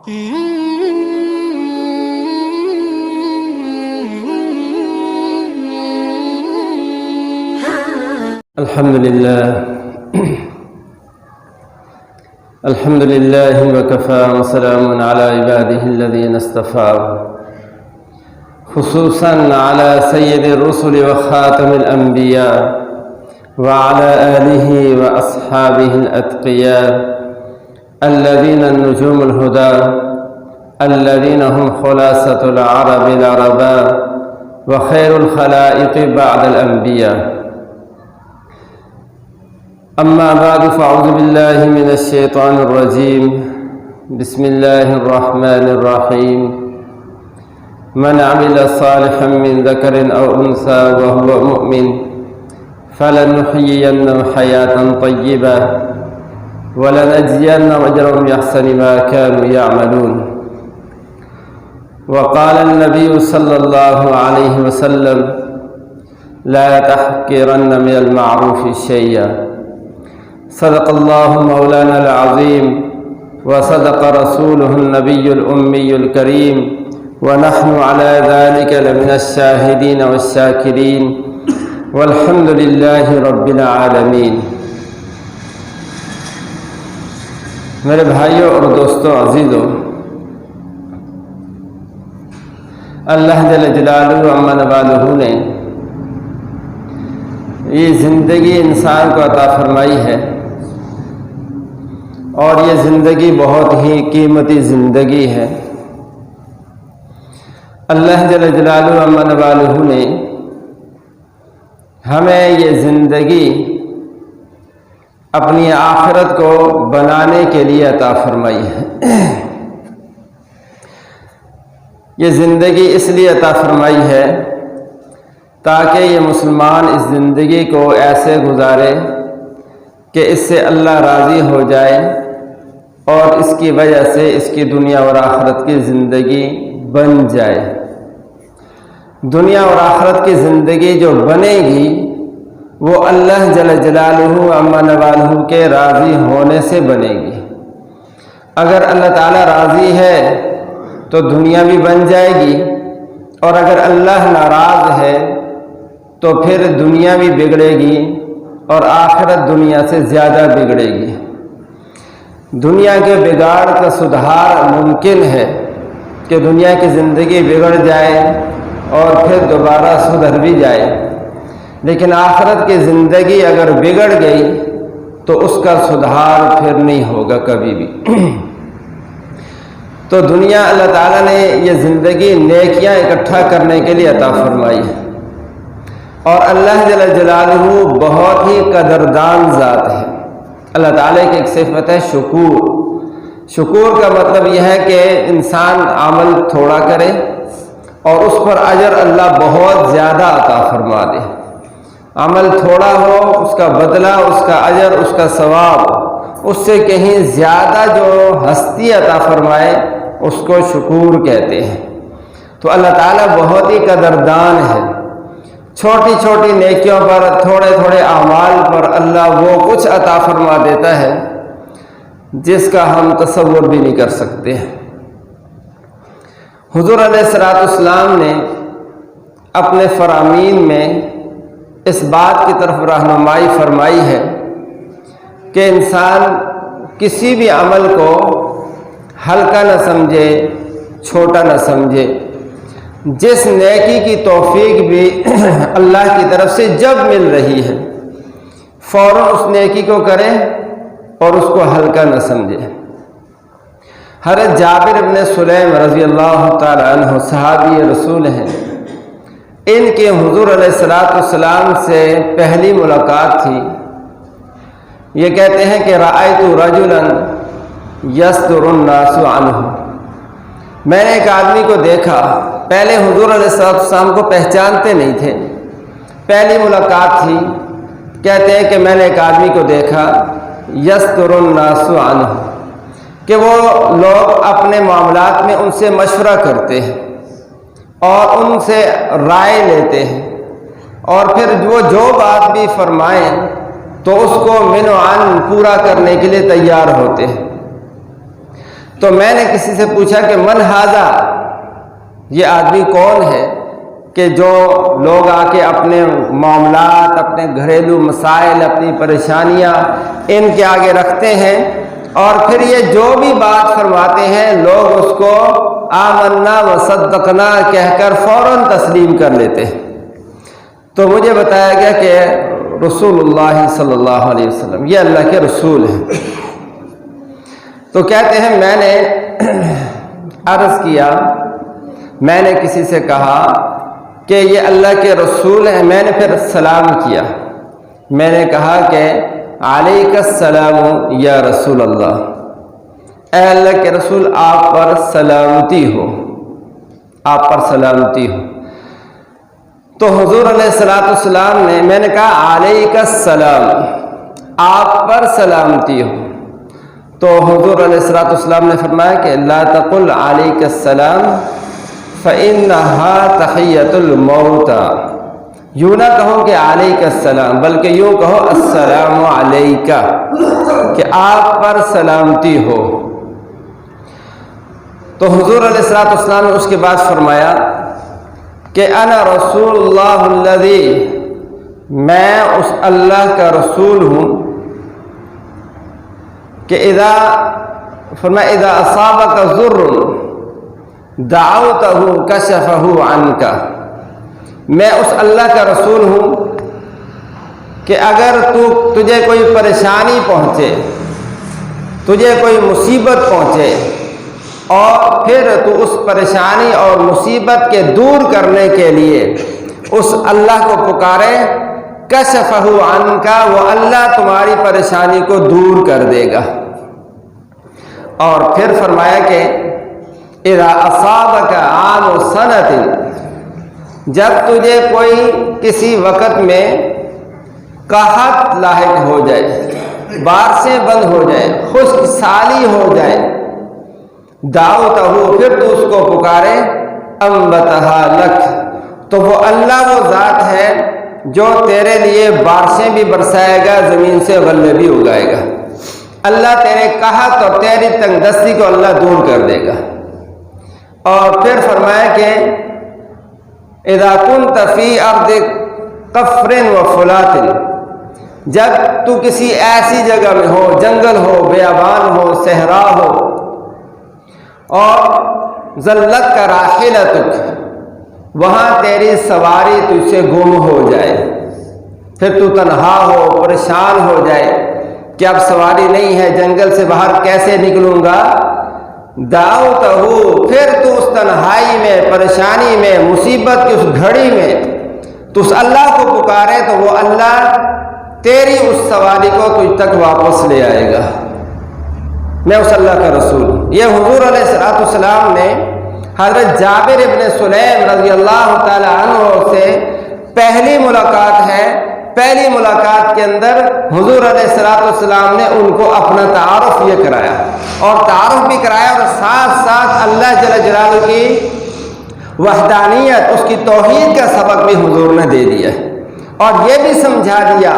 الحمد لله وكفى وسلام على عباده الذين اصطفى خصوصا على سيد الرسل وخاتم الأنبياء وعلى آله وأصحابه الأتقياء الذين النجوم الهدى الذين هم خلاصة العرب العرباء وخير الخلائق بعد الأنبياء. أما بعد فأعوذ بالله من الشيطان الرجيم. بسم الله الرحمن الرحيم. من عمل صالحا من ذكر أو أنثى وهو مؤمن فلنحيينه حياة طيبة ولنجزينهم أجرهم بأحسن ما كانوا يعملون. وقال النبي صلى الله عليه وسلم لا تحقرن من المعروف شيئا. صدق الله مولانا العظيم وصدق رسوله النبي الأمي الكريم ونحن على ذلك لمن الشاهدين والشاكرين والحمد لله رب العالمین. میرے بھائیوں اور دوستوں عزیزوں، اللہ جل جلالہ عما نوالہ نے یہ زندگی انسان کو عطا فرمائی ہے، اور یہ زندگی بہت ہی قیمتی زندگی ہے. اللہ جل جلالہ عما نوالہ نے ہمیں یہ زندگی اپنی آخرت کو بنانے کے لیے عطا فرمائی ہے. یہ زندگی اس لیے عطا فرمائی ہے تاکہ یہ مسلمان اس زندگی کو ایسے گزارے کہ اس سے اللہ راضی ہو جائے، اور اس کی وجہ سے اس کی دنیا اور آخرت کی زندگی بن جائے. دنیا اور آخرت کی زندگی جو بنے گی وہ اللہ جل جلالہ عما نوالہ کے راضی ہونے سے بنے گی. اگر اللہ تعالیٰ راضی ہے تو دنیا بھی بن جائے گی، اور اگر اللہ ناراض ہے تو پھر دنیا بھی بگڑے گی اور آخرت دنیا سے زیادہ بگڑے گی. دنیا کے بگاڑ کا سدھار ممکن ہے کہ دنیا کی زندگی بگڑ جائے اور پھر دوبارہ سدھر بھی جائے، لیکن آخرت کی زندگی اگر بگڑ گئی تو اس کا سدھار پھر نہیں ہوگا کبھی بھی. تو دنیا اللہ تعالیٰ نے یہ زندگی نیکیاں اکٹھا کرنے کے لیے عطا فرمائی ہے، اور اللہ جل جلالہ بہت ہی قدردان ذات ہے. اللہ تعالیٰ کی ایک صفت ہے شکور. شکور کا مطلب یہ ہے کہ انسان عمل تھوڑا کرے اور اس پر اجر اللہ بہت زیادہ عطا فرما دے. عمل تھوڑا ہو، اس کا بدلہ، اس کا اجر، اس کا ثواب اس سے کہیں زیادہ جو ہستی عطا فرمائے اس کو شکور کہتے ہیں. تو اللہ تعالیٰ بہت ہی قدردان ہے. چھوٹی چھوٹی نیکیوں پر، تھوڑے تھوڑے اعمال پر اللہ وہ کچھ عطا فرما دیتا ہے جس کا ہم تصور بھی نہیں کر سکتے. حضور علیہ السلام نے اپنے فرامین میں اس بات کی طرف رہنمائی فرمائی ہے کہ انسان کسی بھی عمل کو ہلکا نہ سمجھے، چھوٹا نہ سمجھے. جس نیکی کی توفیق بھی اللہ کی طرف سے جب مل رہی ہے فوراً اس نیکی کو کرے اور اس کو ہلکا نہ سمجھے. حضرت جابر بن سلیم رضی اللہ تعالی عنہ صحابی رسول ہیں. ان کے حضور علیہ السلام سے پہلی ملاقات تھی. یہ کہتے ہیں کہ رأیت رجلا یصدر الناس عنہ، میں نے ایک آدمی کو دیکھا. پہلے حضور علیہ السلام کو پہچانتے نہیں تھے، پہلی ملاقات تھی. کہتے ہیں کہ میں نے ایک آدمی کو دیکھا یصدر الناس عنہ، کہ وہ لوگ اپنے معاملات میں ان سے مشورہ کرتے ہیں اور ان سے رائے لیتے ہیں، اور پھر وہ جو بات بھی فرمائیں تو اس کو من و عن پورا کرنے کے لیے تیار ہوتے ہیں. تو میں نے کسی سے پوچھا کہ من ھذا، یہ آدمی کون ہے کہ جو لوگ آ کے اپنے معاملات، اپنے گھریلو مسائل، اپنی پریشانیاں ان کے آگے رکھتے ہیں اور پھر یہ جو بھی بات فرماتے ہیں لوگ اس کو آمنا و صدقنا کہہ کر فوراً تسلیم کر لیتے ہیں۔ تو مجھے بتایا گیا کہ رسول اللہ صلی اللہ علیہ وسلم، یہ اللہ کے رسول ہیں۔ تو کہتے ہیں میں نے عرض کیا، میں نے کسی سے کہا کہ یہ اللہ کے رسول ہیں، میں نے پھر سلام کیا، میں نے کہا کہ علیک السلام یا رسول اللہ، اے اللہ کے رسول آپ پر سلامتی ہو، آپ پر سلامتی ہو۔ تو حضور علیہ الصلوۃ والسلام نے، میں نے کہا علیک السلام، آپ پر سلامتی ہو، تو حضور علیہ الصلوۃ والسلام نے فرمایا کہ لا تقل علیک السلام فإنها تحیۃ الموت، یوں نہ کہو کہ علیک السلام، بلکہ یوں کہو السلام علیک، کہ آپ پر سلامتی ہو۔ تو حضور علیہ الصلوۃ والسلام نے اس کے بعد فرمایا کہ انا رسول اللہ الذی، میں اس اللہ کا رسول ہوں کہ اذا اصابک ضر دعوتہ کشفہ عنک، میں اس اللہ کا رسول ہوں کہ اگر تجھے کوئی پریشانی پہنچے، تجھے کوئی مصیبت پہنچے اور پھر تو اس پریشانی اور مصیبت کے دور کرنے کے لیے اس اللہ کو پکارے، کشفہ عنک، وہ اللہ تمہاری پریشانی کو دور کر دے گا۔ اور پھر فرمایا کہ اذا اصابک عام سنۃ، جب تجھے کوئی کسی وقت میں قحط لاحق ہو جائے، بارشیں بند ہو جائے، خشک سالی ہو جائے، دعوتہ، پھر تو اس کو پکارے، انبتہا لک، تو وہ اللہ وہ ذات ہے جو تیرے لیے بارشیں بھی برسائے گا، زمین سے غلے بھی اگائے گا، اللہ تیرے قحط اور تیری تنگ دستی کو اللہ دور کر دے گا۔ اور پھر فرمایا کہ اذا كنت فی ارض قفر و فلات، جب تو کسی ایسی جگہ میں ہو، جنگل ہو، بیابان ہو، صحرا ہو، اور ذلت کا راحلتک، وہاں تیری سواری تجھ سے گم ہو جائے، پھر تو تنہا ہو، پریشان ہو جائے کہ اب سواری نہیں ہے، جنگل سے باہر کیسے نکلوں گا، دعوتہ، پھر تو اس تنہائی میں، پریشانی میں، مصیبت کی اس گھڑی میں تو اس اللہ کو پکارے تو وہ اللہ تیری اس سواری کو تجھ تک واپس لے آئے گا۔ میں اس اللہ کا رسول ہوں۔ یہ حضور علیہ الصلوۃ والسلام نے حضرت جابر ابن سلیم رضی اللہ تعالی عنہ سے پہلی ملاقات ہے، پہلی ملاقات کے اندر حضور علیہ الصلوۃ والسلام نے ان کو اپنا تعارف یہ کرایا، اور تعارف بھی کرایا اور ساتھ ساتھ اللہ جل جلالہ کی وحدانیت، اس کی توحید کا سبق بھی حضور نے دے دیا، اور یہ بھی سمجھا دیا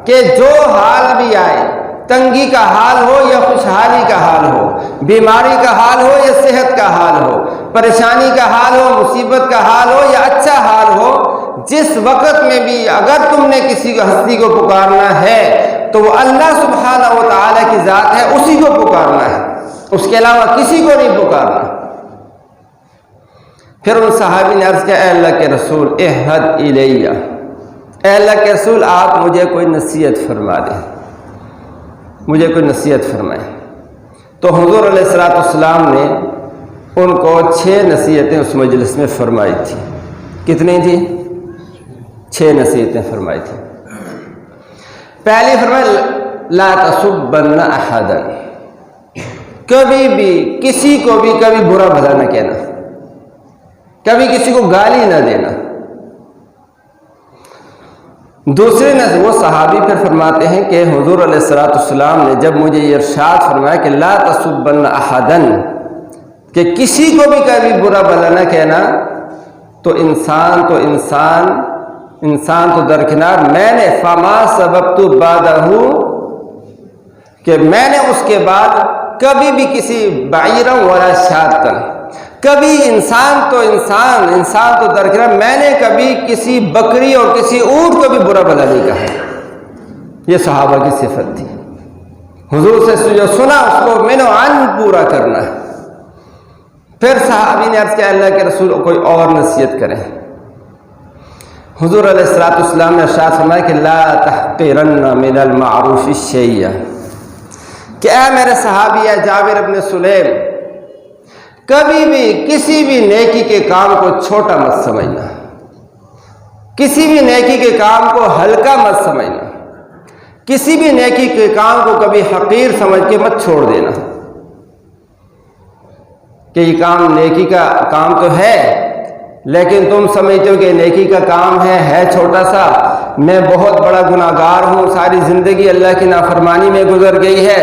کہ جو حال بھی آئے، تنگی کا حال ہو یا خوشحالی کا حال ہو، بیماری کا حال ہو یا صحت کا حال ہو، پریشانی کا حال ہو، مصیبت کا حال ہو یا اچھا حال ہو، جس وقت میں بھی اگر تم نے کسی ہستی کو پکارنا ہے تو وہ اللہ سبحانہ و تعالیٰ کی ذات ہے، اسی کو پکارنا ہے، اس کے علاوہ کسی کو نہیں پکارنا۔ پھر ان صحابی نے عرض کیا، اے اللہ کے رسول احد الیہ، اے اللہ کے رسول آپ مجھے کوئی نصیحت فرما دیں، مجھے کوئی نصیحت فرمائیں۔ تو حضور علیہ الصلوۃ والسلام نے ان کو 6 نصیحتیں اس مجلس میں فرمائی تھی۔ کتنی تھی؟ 6 نصیحتیں فرمائی تھی۔ پہلی فرمایا لا تسبن احدا، کبھی بھی کسی کو بھی کبھی برا بھلا نہ کہنا، کبھی کسی کو گالی نہ دینا۔ دوسرے نصیحت، وہ صحابی پھر فرماتے ہیں کہ حضور علیہ الصلوۃ والسلام نے جب مجھے یہ ارشاد فرمایا کہ لا تسبن احدا، کہ کسی کو بھی کبھی برا بھلا نہ کہنا، تو انسان تو درکنار، میں نے فما سبقت بعدہ، کہ میں نے اس کے بعد کبھی بھی کسی بعیرا ولا شاتا، کبھی انسان تو درکنار، میں نے کبھی کسی بکری اور کسی اونٹ کو بھی برا بھلا نہیں کہا۔ یہ صحابہ کی صفت تھی، حضور سے جو سنا اس کو منو عن پورا کرنا۔ پھر صحابی نے عرض کیا اللہ کے رسول کوئی اور نصیحت کریں۔ حضور علیہ السلام نے ارشاد فرمایا کہ لا تحقرن من المعروف شیئا، کہ اے میرے صحابی ہے جابر بن سلیم، کبھی بھی کسی بھی نیکی کے کام کو چھوٹا مت سمجھنا، کسی بھی نیکی کے کام کو ہلکا مت سمجھنا، کسی بھی نیکی کے کام کو کبھی حقیر سمجھ کے مت چھوڑ دینا کہ یہ کام نیکی کا کام تو ہے لیکن تم سمجھتے ہو کہ نیکی کا کام ہے چھوٹا سا، میں بہت بڑا گناہگار ہوں، ساری زندگی اللہ کی نافرمانی میں گزر گئی ہے،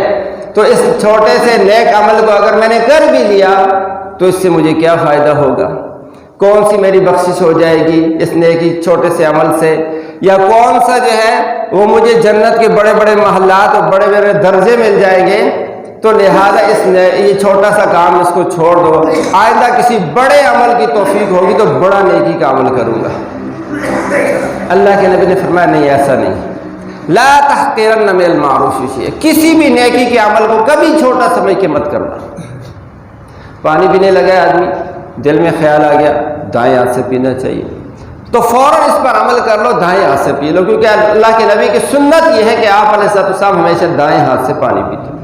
تو اس چھوٹے سے نیک عمل کو اگر میں نے کر بھی لیا تو اس سے مجھے کیا فائدہ ہوگا، کون سی میری بخشش ہو جائے گی اس نیکی چھوٹے سے عمل سے، یا کون سا جو ہے وہ مجھے جنت کے بڑے بڑے محلات اور بڑے بڑے درجے مل جائیں گے، تو لہذا یہ چھوٹا سا کام اس کو چھوڑ دو، آئندہ کسی بڑے عمل کی توفیق ہوگی تو بڑا نیکی کا عمل کروں گا۔ اللہ کے نبی نے فرمایا نہیں، ایسا نہیں، لا تحقرن من المعروف شیئا، کسی بھی نیکی کے عمل کو کبھی چھوٹا سمجھ کے مت کرنا۔ پانی پینے لگا آدمی، دل میں خیال آ گیا دائیں ہاتھ سے پینا چاہیے، تو فوراً اس پر عمل کر لو، دائیں ہاتھ سے پی لو، کیونکہ اللہ کے نبی کی سنت یہ ہے کہ آپ علیہ السلام ہمیشہ دائیں ہاتھ سے پانی پیتے،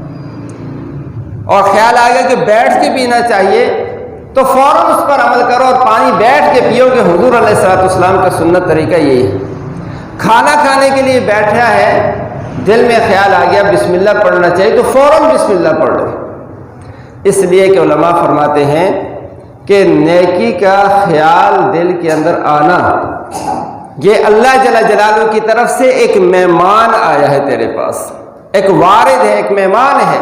اور خیال آ گیا کہ بیٹھ کے پینا چاہیے تو فوراً اس پر عمل کرو اور پانی بیٹھ کے پیو، کہ حضور علیہ السلام کا سنت طریقہ یہی ہے۔ کھانا کھانے کے لیے بیٹھا ہے، دل میں خیال آ گیا بسم اللہ پڑھنا چاہیے تو فوراً بسم اللہ پڑھ لو، اس لیے کہ علماء فرماتے ہیں کہ نیکی کا خیال دل کے اندر آنا یہ اللہ جل جلالہ کی طرف سے ایک مہمان آیا ہے، تیرے پاس ایک وارد ہے، ایک مہمان ہے،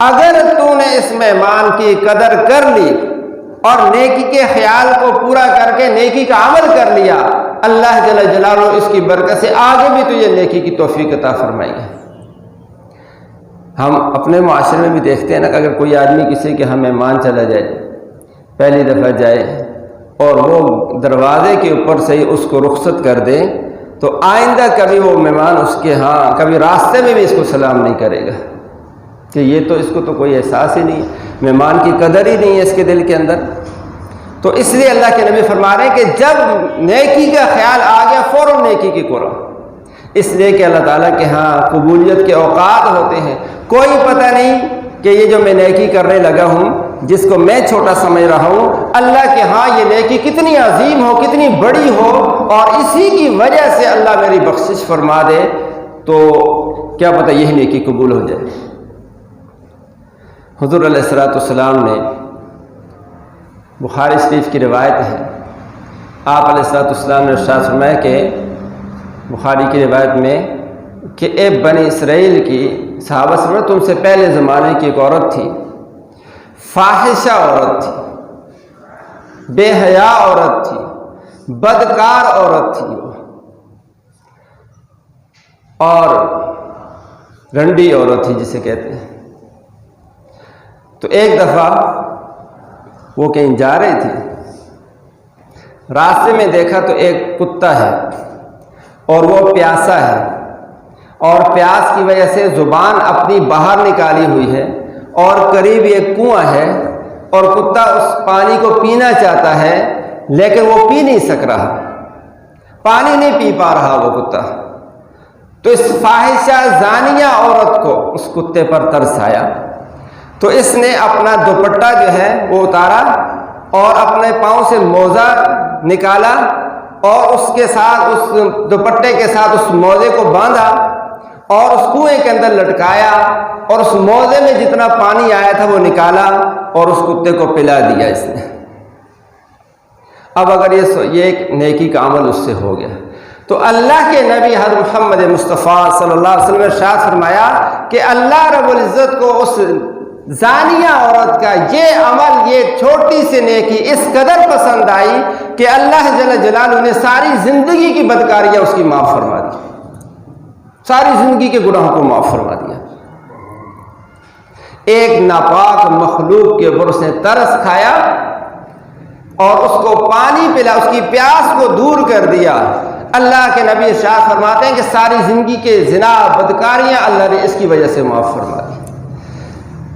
اگر تو نے اس مہمان کی قدر کر لی اور نیکی کے خیال کو پورا کر کے نیکی کا عمل کر لیا، اللہ جل جلالہ اس کی برکت سے آگے بھی تجھے نیکی کی توفیق عطا فرمائے گا۔ ہم اپنے معاشرے میں بھی دیکھتے ہیں نا کہ اگر کوئی آدمی کسی کے ہاں مہمان چلا جائے، پہلی دفعہ جائے اور وہ دروازے کے اوپر سے ہی اس کو رخصت کر دے تو آئندہ کبھی وہ مہمان اس کے ہاں کبھی راستے میں بھی اس کو سلام نہیں کرے گا، کہ یہ تو اس کو تو کوئی احساس ہی نہیں ہے، مہمان کی قدر ہی نہیں ہے اس کے دل کے اندر۔ تو اس لیے اللہ کے نبی فرما رہے ہیں کہ جب نیکی کا خیال آ گیا فوراً نیکی کی کرو، اس لیے کہ اللہ تعالیٰ کے ہاں قبولیت کے اوقات ہوتے ہیں، کوئی پتہ نہیں کہ یہ جو میں نیکی کرنے لگا ہوں جس کو میں چھوٹا سمجھ رہا ہوں، اللہ کے ہاں یہ نیکی کتنی عظیم ہو، کتنی بڑی ہو، اور اسی کی وجہ سے اللہ میری بخشش فرما دے تو کیا پتہ یہی نیکی قبول ہو جائے۔ حضور علیہ السلام نے، بخاری شریف کی روایت ہے، آپ علیہ السلام نے ارشاد فرمایا کہ بخاری کی روایت میں کہ اے بنی اسرائیل کی صحابہ سے تم سے پہلے زمانے کی ایک عورت تھی، فاحشہ عورت تھی، بے حیا عورت تھی، بدکار عورت تھی اور رنڈی عورت تھی جسے کہتے ہیں۔ تو ایک دفعہ وہ کہیں جا رہی تھی، راستے میں دیکھا تو ایک کتا ہے اور وہ پیاسا ہے، اور پیاس کی وجہ سے زبان اپنی باہر نکالی ہوئی ہے، اور قریب ایک کنواں ہے اور کتا اس پانی کو پینا چاہتا ہے لیکن وہ پی نہیں سک رہا، پانی نہیں پی پا رہا وہ کتا۔ تو اس فاحشہ زانیہ عورت کو اس کتے پر ترس آیا، تو اس نے اپنا دوپٹہ جو ہے وہ اتارا اور اپنے پاؤں سے موزہ نکالا اور اس کے ساتھ اس دوپٹے کے ساتھ اس موزے کو باندھا اور اس کنویں کے اندر لٹکایا، اور اس موزے میں جتنا پانی آیا تھا وہ نکالا اور اس کتے کو پلا دیا اس نے۔ اب اگر یہ ایک نیکی کا عمل اس سے ہو گیا تو اللہ کے نبی حضرت محمد مصطفیٰ صلی اللہ علیہ وسلم نے ارشاد فرمایا کہ اللہ رب العزت کو اس زانیہ عورت کا یہ عمل، یہ چھوٹی سی نیکی اس قدر پسند آئی کہ اللہ جل جلالہ نے ساری زندگی کی بدکاریاں اس کی معاف فرما دی، ساری زندگی کے گناہوں کو معاف فرما دیا۔ ایک ناپاک مخلوق کے اوپر اس نے ترس کھایا اور اس کو پانی پلا، اس کی پیاس کو دور کر دیا۔ اللہ کے نبی ارشاد فرماتے ہیں کہ ساری زندگی کے زنا بدکاریاں اللہ نے اس کی وجہ سے معاف فرما دی۔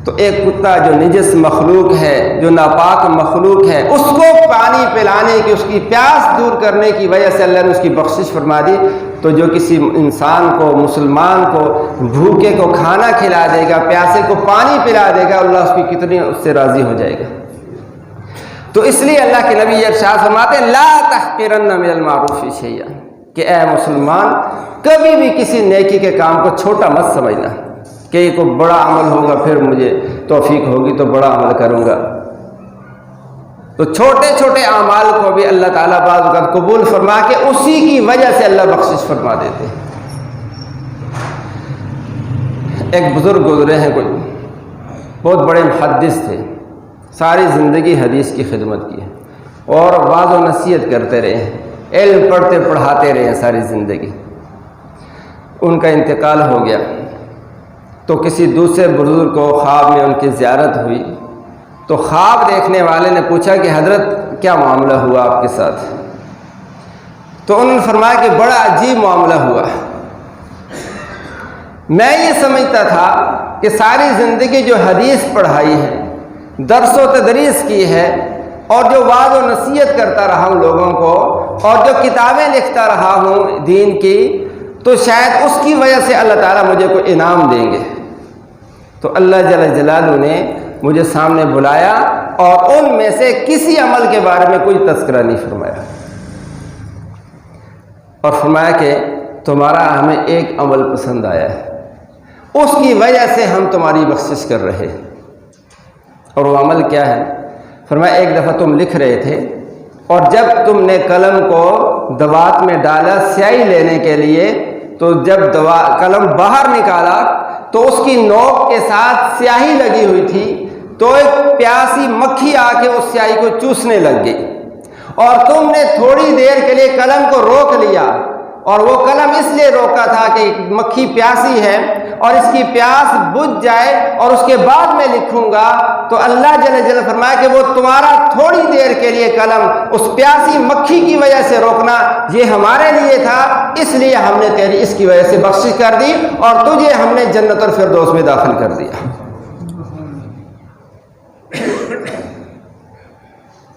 تو ایک کتا جو نجس مخلوق ہے، جو ناپاک مخلوق ہے، اس کو پانی پلانے کی، اس کی پیاس دور کرنے کی وجہ سے اللہ نے اس کی بخشش فرما دی، تو جو کسی انسان کو، مسلمان کو، بھوکے کو کھانا کھلا دے گا، پیاسے کو پانی پلا دے گا، اللہ اس کی کتنی اس سے راضی ہو جائے گا۔ تو اس لیے اللہ کے نبی ارشاد فرماتے ہیں لا تحقرن من المعروف شیئا، کہ اے مسلمان کبھی بھی کسی نیکی کے کام کو چھوٹا مت سمجھنا کہ یہ کوئی بڑا عمل ہوگا پھر مجھے توفیق ہوگی تو بڑا عمل کروں گا۔ تو چھوٹے چھوٹے اعمال کو بھی اللہ تعالیٰ بعض اوقات قبول فرما کے اسی کی وجہ سے اللہ بخشش فرما دیتے ہیں۔ ایک بزرگ گزرے ہیں، کوئی بہت بڑے محدث تھے، ساری زندگی حدیث کی خدمت کی ہے اور واعظ و نصیحت کرتے رہے ہیں، علم پڑھتے پڑھاتے رہے ہیں ساری زندگی۔ ان کا انتقال ہو گیا تو کسی دوسرے بزرگ کو خواب میں ان کی زیارت ہوئی، تو خواب دیکھنے والے نے پوچھا کہ حضرت کیا معاملہ ہوا آپ کے ساتھ؟ تو انہوں نے فرمایا کہ بڑا عجیب معاملہ ہوا، میں یہ سمجھتا تھا کہ ساری زندگی جو حدیث پڑھائی ہے، درس و تدریس کی ہے، اور جو وعظ و نصیحت کرتا رہا ہوں لوگوں کو، اور جو کتابیں لکھتا رہا ہوں دین کی، تو شاید اس کی وجہ سے اللہ تعالیٰ مجھے کوئی انعام دیں گے۔ تو اللہ جل جلالہ نے مجھے سامنے بلایا اور ان میں سے کسی عمل کے بارے میں کوئی تذکرہ نہیں فرمایا، اور فرمایا کہ تمہارا ہمیں ایک عمل پسند آیا ہے، اس کی وجہ سے ہم تمہاری بخشش کر رہے ہیں۔ اور وہ عمل کیا ہے؟ فرمایا ایک دفعہ تم لکھ رہے تھے اور جب تم نے قلم کو دوات میں ڈالا سیاہی لینے کے لیے، تو جب قلم باہر نکالا تو اس کی نوک کے ساتھ سیاہی لگی ہوئی تھی، تو ایک پیاسی مکھی آ کے اس سیاہی کو چوسنے لگ گئی، اور تم نے تھوڑی دیر کے لیے قلم کو روک لیا، اور وہ قلم اس لیے روکا تھا کہ مکھی پیاسی ہے اور اس کی پیاس بجھ جائے اور اس کے بعد میں لکھوں گا۔ تو اللہ جل جلالہ فرمایا کہ وہ تمہارا تھوڑی دیر کے لیے قلم اس پیاسی مکھی کی وجہ سے روکنا یہ ہمارے لیے تھا، اس لیے ہم نے تیری اس کی وجہ سے بخشش کر دی اور تجھے ہم نے جنت الفردوس میں داخل کر دیا۔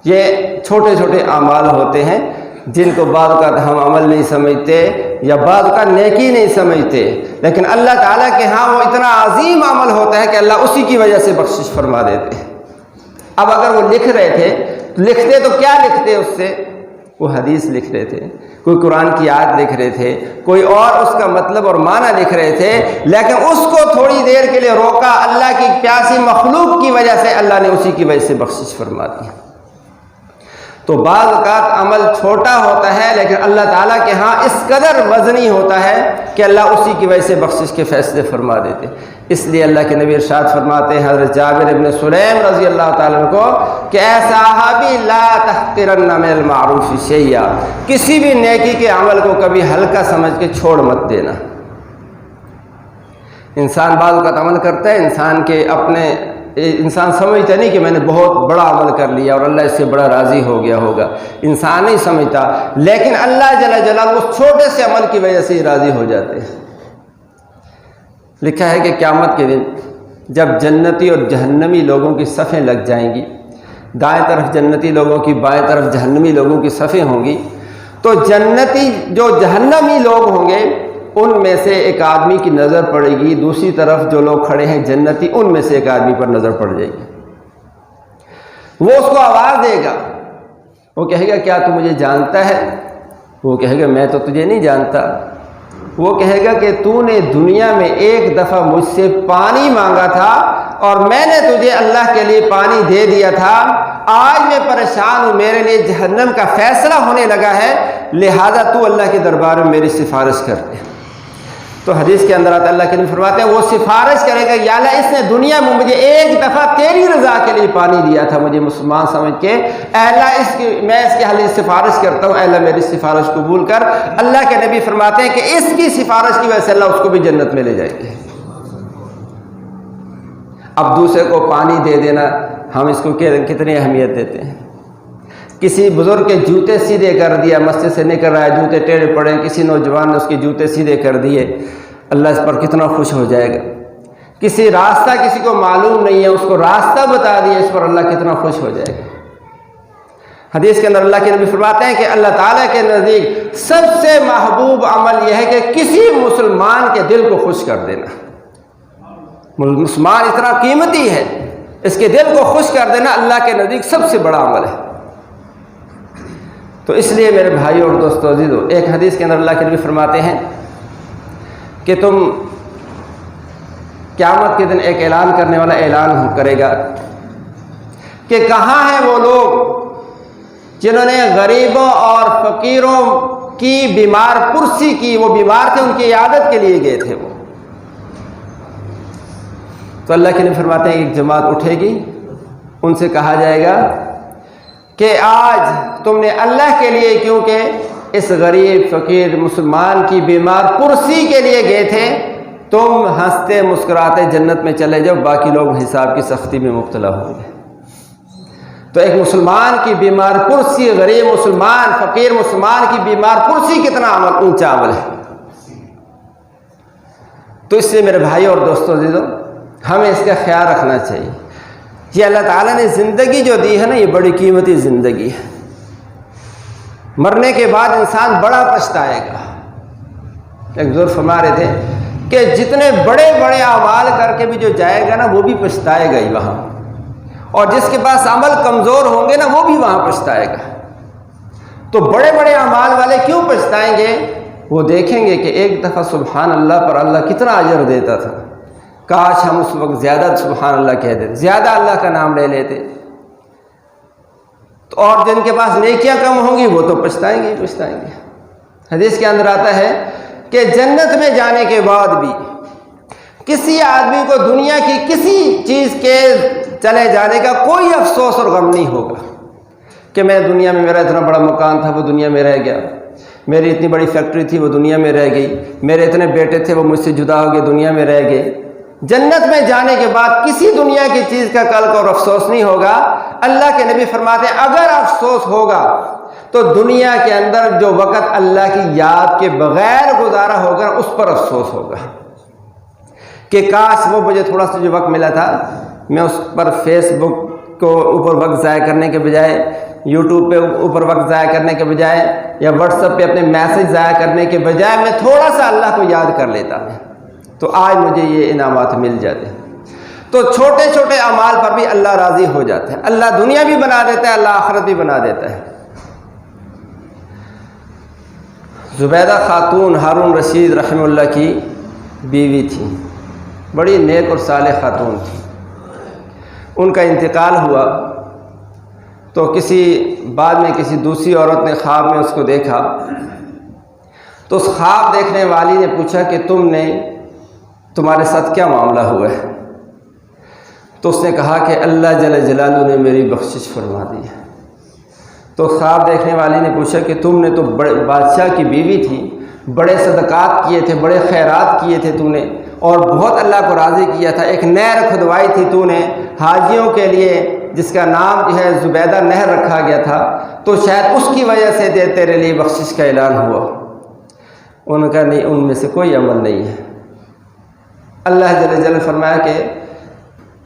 یہ چھوٹے چھوٹے اعمال ہوتے ہیں جن کو بعض اوقات ہم عمل نہیں سمجھتے یا بعض اوقات نیکی نہیں سمجھتے، لیکن اللہ تعالیٰ کے ہاں وہ اتنا عظیم عمل ہوتا ہے کہ اللہ اسی کی وجہ سے بخشش فرما دیتے ہیں۔ اب اگر وہ لکھ رہے تھے تو لکھتے تو کیا لکھتے؟ اس سے وہ حدیث لکھ رہے تھے، کوئی قرآن کی آیت لکھ رہے تھے، کوئی اور اس کا مطلب اور معنی لکھ رہے تھے، لیکن اس کو تھوڑی دیر کے لیے روکا اللہ کی پیاسی مخلوق کی وجہ سے، اللہ نے اسی کی وجہ سے بخشش فرما دی۔ تو بعض اوقات عمل چھوٹا ہوتا ہے لیکن اللہ تعالیٰ کے ہاں اس قدر وزنی ہوتا ہے کہ اللہ اسی کی وجہ سے بخشش کے فیصلے فرما دیتے۔ اس لیے اللہ کے نبی ارشاد فرماتے ہیں حضرت جابر بن سلیم رضی اللہ تعالیٰ عنہ کو کہ اے صحابی لا تحقرن من المعروف شیئا، کسی بھی نیکی کے عمل کو کبھی ہلکا سمجھ کے چھوڑ مت دینا۔ انسان بعض اوقات عمل کرتا ہے، انسان سمجھتا نہیں کہ میں نے بہت بڑا عمل کر لیا اور اللہ اس سے بڑا راضی ہو گیا ہوگا، انسان نہیں سمجھتا، لیکن اللہ جل جلالہ اس چھوٹے سے عمل کی وجہ سے ہی راضی ہو جاتے ہیں۔ لکھا ہے کہ قیامت کے دن جب جنتی اور جہنمی لوگوں کی صفیں لگ جائیں گی، دائیں طرف جنتی لوگوں کی، بائیں طرف جہنمی لوگوں کی صفیں ہوں گی، تو جنتی جو جہنمی لوگ ہوں گے ان میں سے ایک آدمی کی نظر پڑے گی، دوسری طرف جو لوگ کھڑے ہیں جنتی ان میں سے ایک آدمی پر نظر پڑ جائے گی۔ وہ اس کو آواز دے گا، وہ کہے گا کیا تو مجھے جانتا ہے؟ وہ کہے گا میں تو تجھے نہیں جانتا۔ وہ کہے گا کہ تو نے دنیا میں ایک دفعہ مجھ سے پانی مانگا تھا اور میں نے تجھے اللہ کے لیے پانی دے دیا تھا، آج میں پریشان ہوں، میرے لیے جہنم کا فیصلہ ہونے لگا ہے، لہذا تو اللہ کے دربار میں میری سفارش کر دے۔ تو حدیث کے اندر آتا ہے اللہ کے نبی فرماتے ہیں وہ سفارش کرے گا یا اللہ اس نے دنیا میں مجھے ایک دفعہ تیری رضا کے لیے پانی دیا تھا مجھے مسلمان سمجھ کے، اے اللہ میں اس کے حلیے سفارش کرتا ہوں، اے اللہ میری سفارش قبول کر۔ اللہ کے نبی فرماتے ہیں کہ اس کی سفارش کی وجہ سے اللہ اس کو بھی جنت میں لے جائے گے۔ اب دوسرے کو پانی دے دینا، ہم اس کو کتنی اہمیت دیتے ہیں۔ کسی بزرگ کے جوتے سیدھے کر دیا، مسجد سے نکل رہا ہے جوتے ٹیڑھے پڑے، کسی نوجوان نے اس کے جوتے سیدھے کر دیے، اللہ اس پر کتنا خوش ہو جائے گا۔ کسی راستہ کسی کو معلوم نہیں ہے، اس کو راستہ بتا دیا، اس پر اللہ کتنا خوش ہو جائے گا۔ حدیث کے اندر اللہ کے نبی فرماتے ہیں کہ اللہ تعالیٰ کے نزدیک سب سے محبوب عمل یہ ہے کہ کسی مسلمان کے دل کو خوش کر دینا۔ مسلمان اتنا قیمتی ہے، اس کے دل کو خوش کر دینا اللہ کے نزدیک سب سے بڑا عمل ہے۔ تو اس لیے میرے بھائیوں اور دوستو عزیزو، ایک حدیث کے اندر اللہ کے نبی فرماتے ہیں کہ تم قیامت کے دن ایک اعلان کرنے والا اعلان کرے گا کہ کہاں ہیں وہ لوگ جنہوں نے غریبوں اور فقیروں کی بیمار پرسی کی، وہ بیمار تھے ان کی عیادت کے لیے گئے تھے وہ۔ تو اللہ کے نبی فرماتے ہیں ایک جماعت اٹھے گی، ان سے کہا جائے گا کہ آج تم نے اللہ کے لیے، کیونکہ اس غریب فقیر مسلمان کی بیمار پرسی کے لیے گئے تھے، تم ہنستے مسکراتے جنت میں چلے جاؤ، باقی لوگ حساب کی سختی میں مبتلا ہوں گے۔ تو ایک مسلمان کی بیمار پرسی، غریب مسلمان، فقیر مسلمان کی بیمار پرسی کتنا عمل اونچا عمل ہے۔ تو اس سے میرے بھائی اور دوستوں عزیزو، ہمیں اس کا خیال رکھنا چاہیے۔ یہ اللہ تعالیٰ نے زندگی جو دی ہے نا، یہ بڑی قیمتی زندگی ہے۔ مرنے کے بعد انسان بڑا پچھتائے گا۔ ایک بزرگ فرما رہے تھے کہ جتنے بڑے بڑے اعمال کر کے بھی جو جائے گا نا، وہ بھی پچھتائے گا ہی وہاں، اور جس کے پاس عمل کمزور ہوں گے نا، وہ بھی وہاں پچھتائے گا۔ تو بڑے بڑے اعمال والے کیوں پچھتائیں گے؟ وہ دیکھیں گے کہ ایک دفعہ سبحان اللہ پر اللہ کتنا اجر دیتا تھا، کاش ہم اس وقت زیادہ سبحان اللہ کہہ دیتے، زیادہ اللہ کا نام لے لیتے۔ تو اور جن کے پاس نیکیاں کم ہوں گی وہ تو پچھتائیں گے پچھتائیں گے۔ حدیث کے اندر آتا ہے کہ جنت میں جانے کے بعد بھی کسی آدمی کو دنیا کی کسی چیز کے چلے جانے کا کوئی افسوس اور غم نہیں ہوگا کہ میں دنیا میں، میرا اتنا بڑا مکان تھا وہ دنیا میں رہ گیا، میری اتنی بڑی فیکٹری تھی وہ دنیا میں رہ گئی، میرے اتنے بیٹے تھے وہ مجھ سے جدا ہو گئے، دنیا میں رہ گئے۔ جنت میں جانے کے بعد کسی دنیا کی چیز کا کل کو اور افسوس نہیں ہوگا۔ اللہ کے نبی فرماتے ہیں اگر افسوس ہوگا تو دنیا کے اندر جو وقت اللہ کی یاد کے بغیر گزارا ہوگا اس پر افسوس ہوگا کہ کاش وہ مجھے تھوڑا سا جو وقت ملا تھا، میں اس پر فیس بک کو اوپر وقت ضائع کرنے کے بجائے، یوٹیوب پہ اوپر وقت ضائع کرنے کے بجائے، یا واٹس ایپ پہ اپنے میسج ضائع کرنے کے بجائے میں تھوڑا سا اللہ کو یاد کر لیتا ہوں تو آج مجھے یہ انعامات مل جاتے ہیں۔ تو چھوٹے چھوٹے اعمال پر بھی اللہ راضی ہو جاتا ہے، اللہ دنیا بھی بنا دیتا ہے، اللہ آخرت بھی بنا دیتا ہے۔ زبیدہ خاتون ہارون رشید رحمہ اللہ کی بیوی تھی، بڑی نیک اور صالح خاتون تھی۔ ان کا انتقال ہوا تو بعد میں کسی دوسری عورت نے خواب میں اس کو دیکھا، تو اس خواب دیکھنے والی نے پوچھا کہ تمہارے ساتھ کیا معاملہ ہوا ہے؟ تو اس نے کہا کہ اللہ جل جلالہ نے میری بخشش فرما دی ہے۔ تو خواب دیکھنے والی نے پوچھا کہ تم نے تو بڑے بادشاہ کی بیوی تھی، بڑے صدقات کیے تھے، بڑے خیرات کیے تھے تو نے، اور بہت اللہ کو راضی کیا تھا، ایک نہر کھدوائی تھی تو نے حاجیوں کے لیے جس کا نام جو ہے زبیدہ نہر رکھا گیا تھا، تو شاید اس کی وجہ سے تیرے لیے بخشش کا اعلان ہوا۔ انہوں نے کہا نہیں، ان میں سے کوئی عمل نہیں ہے۔ اللہ جل جلالہ فرمایا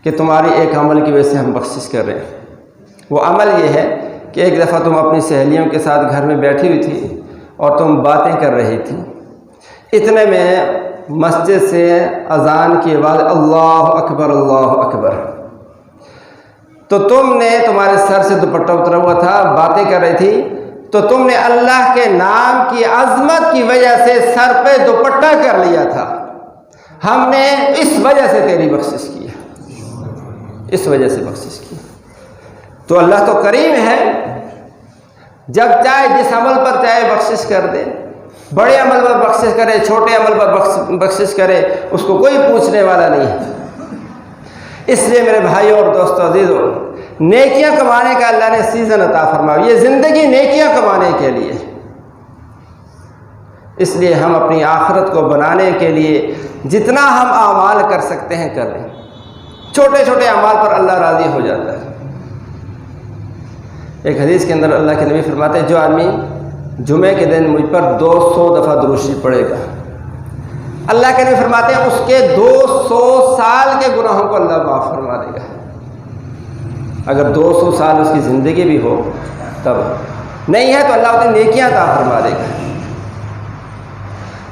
کہ تمہاری ایک عمل کی وجہ سے ہم بخشش کر رہے ہیں۔ وہ عمل یہ ہے کہ ایک دفعہ تم اپنی سہیلیوں کے ساتھ گھر میں بیٹھی ہوئی تھی اور تم باتیں کر رہی تھی، اتنے میں مسجد سے اذان کی آواز اللہ اکبر اللہ اکبر، تو تمہارے سر سے دوپٹہ اترا ہوا تھا، باتیں کر رہی تھی، تو تم نے اللہ کے نام کی عظمت کی وجہ سے سر پہ دوپٹہ کر لیا تھا، ہم نے اس وجہ سے تیری بخشش کی ہے، اس وجہ سے بخشش کی۔ تو اللہ تو کریم ہے، جب چاہے جس عمل پر چاہے بخشش کر دے، بڑے عمل پر بخشش کرے، چھوٹے عمل پر بخشش کرے، اس کو کوئی پوچھنے والا نہیں ہے۔ اس لیے میرے بھائیوں اور دوستو عزیزو، نیکیاں کمانے کا اللہ نے سیزن عطا فرمایا، یہ زندگی نیکیاں کمانے کے لیے، اس لیے ہم اپنی آخرت کو بنانے کے لیے جتنا ہم اعمال کر سکتے ہیں کر لیں، چھوٹے چھوٹے اعمال پر اللہ راضی ہو جاتا ہے۔ ایک حدیث کے اندر اللہ کے نبی فرماتے ہیں جو آدمی جمعے کے دن مجھ پر 200 دفعہ درود شریف پڑھے گا، اللہ کے نبی فرماتے ہیں اس کے 200 سال کے گناہوں کو اللہ معاف فرما دے گا۔ اگر 200 سال اس کی زندگی بھی ہو تب، نہیں ہے تو اللہ اسے نیکیاں عطا فرما دے گا۔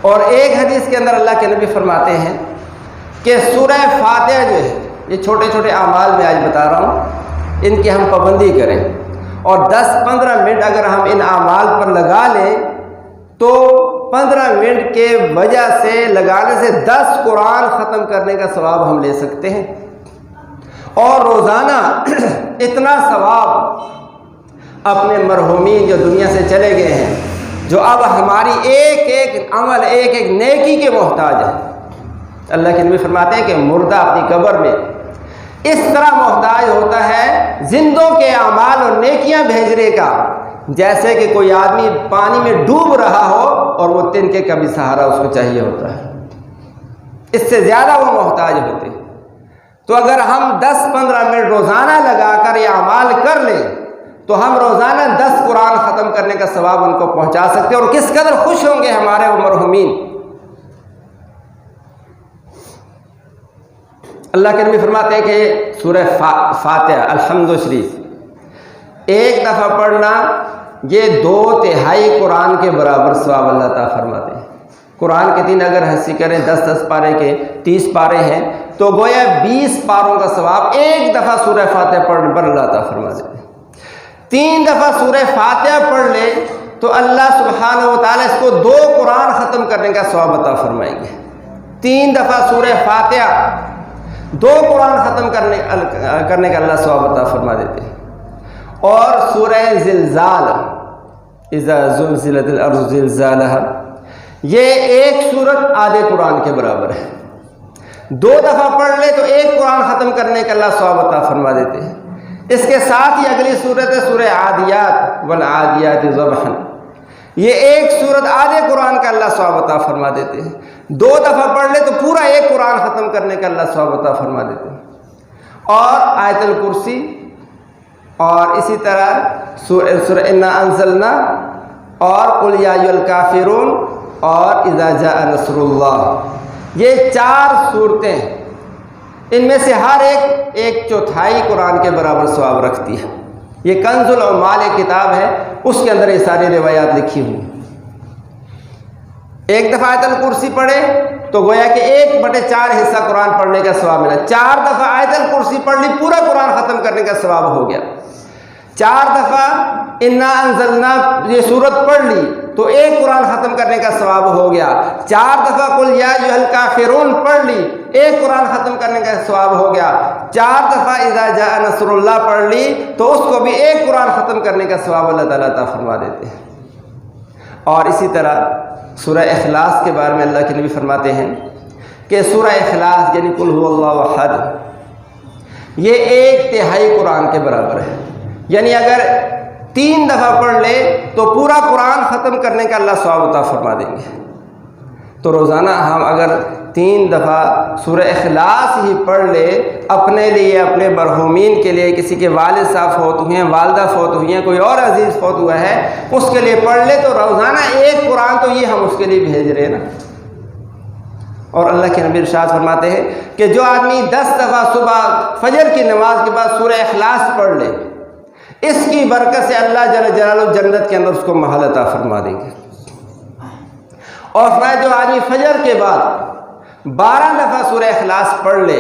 اور ایک حدیث کے اندر اللہ کے نبی فرماتے ہیں کہ سورہ فاتحہ جو ہے، یہ چھوٹے چھوٹے اعمال میں آج بتا رہا ہوں، ان کی ہم پابندی کریں اور 10-15 منٹ اگر ہم ان اعمال پر لگا لیں تو 15 منٹ کے وجہ سے لگانے سے 10 قرآن ختم کرنے کا ثواب ہم لے سکتے ہیں، اور روزانہ اتنا ثواب اپنے مرحومین جو دنیا سے چلے گئے ہیں، جو اب ہماری ایک ایک عمل ایک ایک نیکی کے محتاج ہے۔ اللہ کے نبی فرماتے ہیں کہ مردہ اپنی قبر میں اس طرح محتاج ہوتا ہے زندوں کے اعمال اور نیکیاں بھیجنے کا، جیسے کہ کوئی آدمی پانی میں ڈوب رہا ہو اور وہ تنکے کا بھی سہارا اس کو چاہیے ہوتا ہے، اس سے زیادہ وہ محتاج ہوتے۔ تو اگر ہم 10-15 منٹ روزانہ لگا کر یہ اعمال کر لیں تو ہم روزانہ 10 قرآن ختم کرنے کا ثواب ان کو پہنچا سکتے ہیں، اور کس قدر خوش ہوں گے ہمارے وہ مرحومین۔ اللہ کے نبی فرماتے ہیں کہ سورہ فاتحہ الحمد شریف ایک دفعہ پڑھنا یہ 2/3 قرآن کے برابر ثواب اللہ تعالیٰ فرماتے ہیں۔ قرآن کے دن اگر حصے کریں 10-10 پارے کے 30 پارے ہیں تو گویا 20 پاروں کا ثواب ایک دفعہ سورہ فاتحہ پڑھنے پر اللہ تعالیٰ فرما دیتے ہیں۔ 3 دفعہ سورہ فاتحہ پڑھ لے تو اللہ سبحانہ و تعالیٰ اس کو 2 قرآن ختم کرنے کا ثواب عطا فرمائیں گے۔ 3 دفعہ سورہ فاتحہ 2 قرآن ختم کرنے کا اللہ ثواب عطا فرما دیتے ہیں۔ اور سورہ زلزال اذا زلزلت الارض زلزالہا، یہ ایک سورت آدھے قرآن کے برابر ہے، 2 دفعہ پڑھ لے تو 1 قرآن ختم کرنے کا اللہ ثواب عطا فرما دیتے ہیں۔ اس کے ساتھ ہی اگلی سورت ہے سورہ عادیات والعادیات ضبحا، یہ ایک سورت آدھے قرآن کا اللہ ثواب عطا فرما دیتے ہیں، 2 دفعہ پڑھ لے تو پورا 1 قرآن ختم کرنے کا اللہ ثواب عطا فرما دیتے ہیں۔ اور آیت الکرسی، اور اسی طرح سورہ انا انزلنا، اور قل یا ایھا الکافرون، اور اذا جاء نصر اللہ، یہ 4 صورتیں ان میں سے ہر ایک 1/4 قرآن کے برابر ثواب رکھتی ہے۔ یہ کنز العمال ایک کتاب ہے، اس کے اندر یہ ساری روایات لکھی ہوئی ہیں۔ ایک دفعہ آیت الکرسی پڑھے تو گویا کہ 1/4 حصہ قرآن پڑھنے کا ثواب ملا۔ 4 دفعہ آیت الکرسی پڑھ لی، پورا قرآن ختم کرنے کا ثواب ہو گیا۔ 4 دفعہ انا انزلنا یہ سورت پڑھ لی تو 1 قرآن ختم کرنے کا ثواب ہو گیا۔ 4 دفعہ قل یا ایھا الکافرون پڑھ لی، 1 قرآن ختم کرنے کا ثواب ہو گیا۔ 4 دفعہ اذا جاء نصر اللہ پڑھ لی تو اس کو بھی 1 قرآن ختم کرنے کا ثواب اللہ تعالیٰ عطا فرما دیتے ہیں۔ اور اسی طرح سورہ اخلاص کے بارے میں اللہ کے نبی فرماتے ہیں کہ سورہ اخلاص یعنی قل هو اللہ احد، یہ 1/3 قرآن کے برابر ہے، یعنی اگر 3 دفعہ پڑھ لے تو پورا قرآن ختم کرنے کا اللہ ثواب عطا فرما دیں گے۔ تو روزانہ ہم اگر 3 دفعہ سورہ اخلاص ہی پڑھ لے اپنے لیے، اپنے مرحومین کے لیے، کسی کے والد صاحب فوت ہوئے ہیں، والدہ فوت ہوئی ہیں، کوئی اور عزیز فوت ہوا ہے، اس کے لیے پڑھ لے تو روزانہ 1 قرآن تو یہ ہم اس کے لیے بھیج رہے ہیں نا۔ اور اللہ کے نبی ارشاد فرماتے ہیں کہ جو آدمی 10 دفعہ صبح فجر کی نماز کے بعد سورہ اخلاص پڑھ لے، اس کی برکت سے اللہ جل جلالہ جنت کے اندر اس کو محل عطا فرما دیں گے۔ اور فرمایا جو آدمی فجر کے بعد 12 دفعہ سورہ اخلاص پڑھ لے،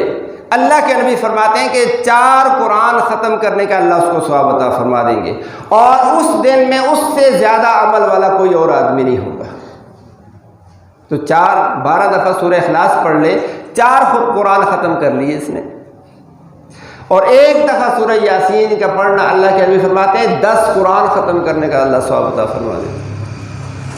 اللہ کے نبی فرماتے ہیں کہ 4 قرآن ختم کرنے کا اللہ اس کو ثواب عطا فرما دیں گے، اور اس دن میں اس سے زیادہ عمل والا کوئی اور آدمی نہیں ہوگا۔ تو 12 دفعہ سورہ اخلاص پڑھ لے، 4 خود قرآن ختم کر لیے اس نے، اور 1 دفعہ سورہ یاسین کا پڑھنا اللہ کے نبی فرماتے ہیں 10 قرآن ختم کرنے کا اللہ ثواب عطا فرما دے۔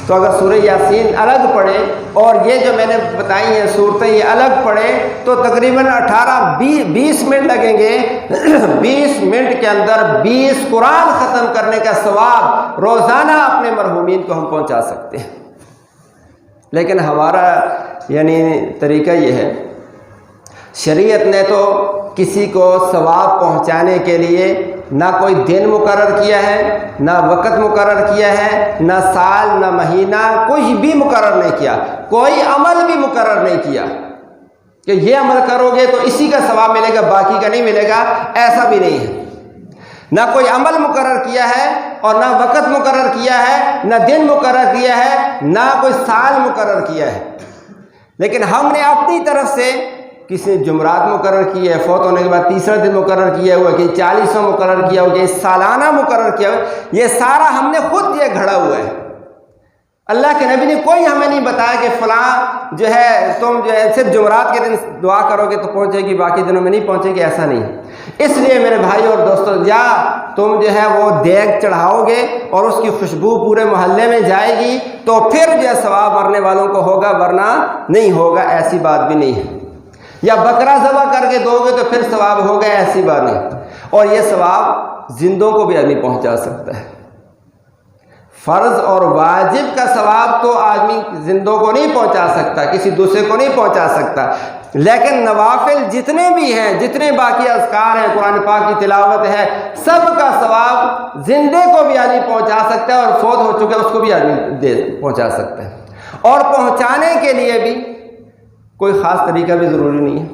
تو اگر سورہ یاسین الگ پڑھے اور یہ جو میں نے بتائی ہیں صورتیں یہ الگ پڑھے تو تقریباً 18-20 منٹ لگیں گے۔ 20 منٹ کے اندر 20 قرآن ختم کرنے کا ثواب روزانہ اپنے مرحومین کو ہم پہنچا سکتے ہیں۔ لیکن ہمارا طریقہ یہ ہے، شریعت نے تو کسی کو ثواب پہنچانے کے لیے نہ کوئی دن مقرر کیا ہے، نہ وقت مقرر کیا ہے، نہ سال، نہ مہینہ، کچھ بھی مقرر نہیں کیا، کوئی عمل بھی مقرر نہیں کیا کہ یہ عمل کرو گے تو اسی کا ثواب ملے گا، باقی کا نہیں ملے گا، ایسا بھی نہیں ہے۔ نہ کوئی عمل مقرر کیا ہے اور نہ وقت مقرر کیا ہے، نہ دن مقرر کیا ہے، نہ کوئی سال مقرر کیا ہے، لیکن ہم نے اپنی طرف سے کسی نے جمعرات مقرر کی ہے، فوت ہونے کے بعد تیسرا دن مقرر کیا ہوا، کہ 40واں مقرر کیا ہوا، کہ سالانہ مقرر کیا ہوا، یہ سارا ہم نے خود یہ گھڑا ہوا ہے۔ اللہ کے نبی نے کوئی ہمیں نہیں بتایا کہ فلاں جو ہے تم جو ہے صرف جمعرات کے دن دعا کرو گے تو پہنچے گی، باقی دنوں میں نہیں پہنچے گی، ایسا نہیں ہے۔ اس لیے میرے بھائی اور دوستو، یا تم جو ہے وہ دیگ چڑھاؤ گے اور اس کی خوشبو پورے محلے میں جائے گی تو پھر جو ہے ثواب مرنے والوں کو ہوگا، ورنہ نہیں ہوگا، ایسی بات بھی نہیں ہے۔ یا بکرا ذبح کر کے دو گے تو پھر ثواب ہوگا، ایسی بات نہیں۔ اور یہ ثواب زندوں کو بھی آدمی پہنچا سکتا ہے۔ فرض اور واجب کا ثواب تو آدمی زندوں کو نہیں پہنچا سکتا، کسی دوسرے کو نہیں پہنچا سکتا، لیکن نوافل جتنے بھی ہیں، جتنے باقی اذکار ہیں، قرآن پاک کی تلاوت ہے، سب کا ثواب زندے کو بھی آدمی پہنچا سکتا ہے، اور فوت ہو چکے اس کو بھی آدمی پہنچا سکتا ہے۔ اور پہنچانے کے لیے بھی کوئی خاص طریقہ بھی ضروری نہیں ہے۔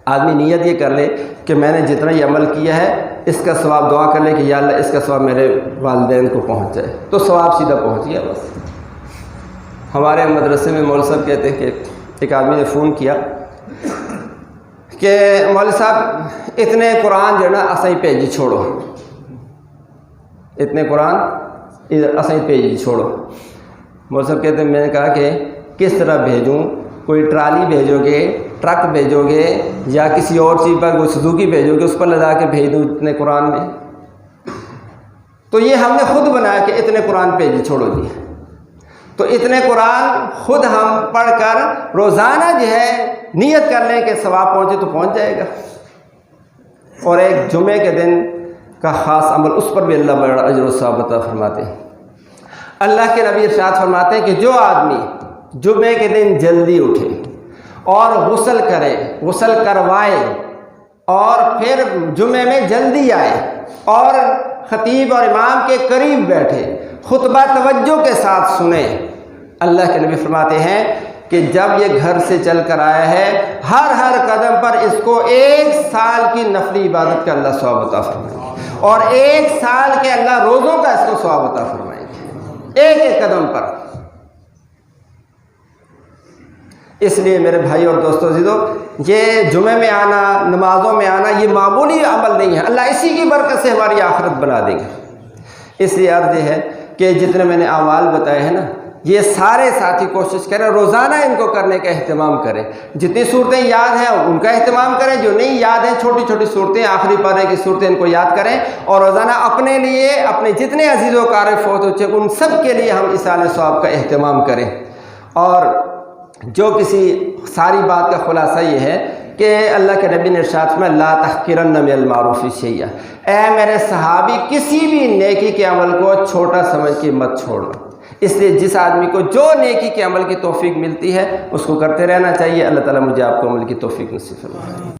آدمی نیت یہ کر لے کہ میں نے جتنا یہ عمل کیا ہے اس کا ثواب، دعا کر لے کہ یا اللہ اس کا ثواب میرے والدین کو پہنچ جائے، تو ثواب سیدھا پہنچ گیا بس۔ ہمارے مدرسے میں مولوی صاحب کہتے ہیں کہ ایک آدمی نے فون کیا کہ مولوی صاحب اتنے قرآن جو ہے نا اسائی بھیجی چھوڑو، اتنے قرآن اسائی بھیجی چھوڑو۔ مولوی صاحب کہتے ہیں میں نے کہا کہ کس طرح بھیجوں؟ کوئی ٹرالی بھیجو گے، ٹرک بھیجو گے، یا کسی اور چیز پر کوئی سزوکی بھیجو گے، اس پر لدا کے بھیج دوں اتنے قرآن میں؟ تو یہ ہم نے خود بنایا کہ اتنے قرآن بھیجی چھوڑو جی۔ تو اتنے قرآن خود ہم پڑھ کر روزانہ جو ہے نیت کر لیں کہ ثواب پہنچے تو پہنچ جائے گا۔ اور ایک جمعے کے دن کا خاص عمل، اس پر بھی اللہ بڑا اجر و ثواب عطا فرماتے ہیں۔ اللہ کے نبی ارشاد فرماتے ہیں کہ جو آدمی جمعے کے دن جلدی اٹھے اور غسل کرے، غسل کروائے، اور پھر جمعے میں جلدی آئے اور خطیب اور امام کے قریب بیٹھے، خطبہ توجہ کے ساتھ سنے، اللہ کے نبی فرماتے ہیں کہ جب یہ گھر سے چل کر آیا ہے، ہر قدم پر اس کو 1 سال کی نفلی عبادت کا اللہ ثواب عطا فرمائے گا، اور 1 سال کے اللہ روزوں کا اس کو ثواب عطا فرمائے گا، ایک قدم پر۔ اس لیے میرے بھائی اور دوستو عزیزو، یہ جمعے میں آنا، نمازوں میں آنا، یہ معمولی عمل نہیں ہے، اللہ اسی کی برکت سے ہماری آخرت بنا دے گا۔ اس لیے عرض یہ ہے کہ جتنے میں نے اعمال بتائے ہیں نا، یہ سارے ساتھی کوشش کریں، روزانہ ان کو کرنے کا اہتمام کریں۔ جتنی صورتیں یاد ہیں ان کا اہتمام کریں، جو نہیں یاد ہیں چھوٹی چھوٹی صورتیں، آخری پارے کی صورتیں، ان کو یاد کریں، اور روزانہ اپنے لیے، اپنے جتنے عزیز و اقارب فوت ہو چکے ان سب کے لیے ہم ایصال ثواب کا اہتمام کریں۔ اور جو کسی ساری بات کا خلاصہ یہ ہے کہ اللہ کے نبی نے ارشاد فرمایا لا تحقرن من المعروف شیئا، اے میرے صحابی کسی بھی نیکی کے عمل کو چھوٹا سمجھ کے مت چھوڑنا۔ اس لیے جس آدمی کو جو نیکی کے عمل کی توفیق ملتی ہے اس کو کرتے رہنا چاہیے۔ اللہ تعالیٰ مجھے آپ کو عمل کی توفیق نصیب فرمائے۔